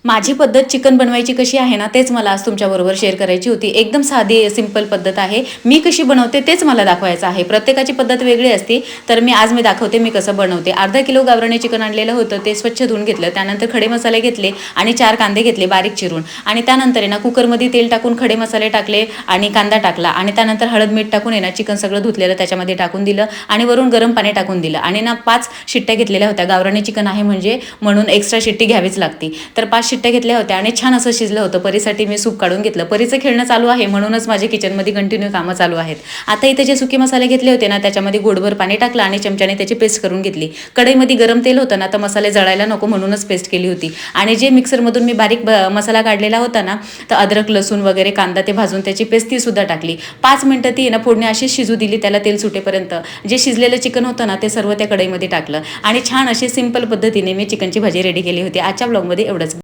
माझी पद्धत चिकन बनवायची कशी आहे ना, तेच मला आज तुमच्याबरोबर शेअर करायची होती. एकदम साधी सिंपल पद्धत आहे. मी कशी बनवते तेच मला दाखवायचं आहे. प्रत्येकाची पद्धत वेगळी असते, तर आज दाखवते मी कसं बनवते. अर्धा किलो गावरानी चिकन आणलेलं होतं, ते स्वच्छ धुवून घेतलं. त्यानंतर खडे मसाले घेतले आणि 4 कांदे घेतले बारीक चिरून आणि त्यानंतर आहे ना कुकरमध्ये तेल टाकून खडे मसाले टाकले आणि कांदा टाकला आणि त्यानंतर हळद मीठ टाकून आहे ना चिकन सगळं धुतलेलं त्याच्यामध्ये टाकून दिलं आणि वरून गरम पाणी टाकून दिलं आणि ना 5 शिट्ट्या घेतलेल्या होत्या. गावरानी चिकन आहे म्हणून एक्स्ट्रा शिट्टी घ्यावीच लागते. तर 5 शिट्ट्या घेतल्या होत्या आणि छान असं शिजलं होतं. परीसाठी मी सूप काढून घेतलं. परीचं खेळणं चालू आहे म्हणूनच माझे किचनमध्ये कंटिन्यू कामं चालू आहेत. आता इथे जे सुके मसाले घेतले होते ना त्याच्यामध्ये गोडभर पाणी टाकलं आणि चमच्याने त्याची पेस्ट करून घेतली. कढईमध्ये गरम तेल होतं ना तर मसाले जळायला नको म्हणूनच पेस्ट केली होती. आणि जे मिक्सरमधून मी बारीक मसाला काढलेला होता ना तर अद्रक लसूण वगैरे कांदा ते भाजून त्याची पेस्ट ती सुद्धा टाकली. 5 मिनिटं ती ना फोडणी अशीच शिजू दिली त्याला तेल सुटेपर्यंत. जे शिजलेलं चिकन होतं ना ते सर्व त्या कढईमध्ये टाकलं आणि छान अशी सिंपल पद्धतीने मी चिकनची भाजी रेडी केली होती. आजच्या ब्लॉगमध्ये एवढंच.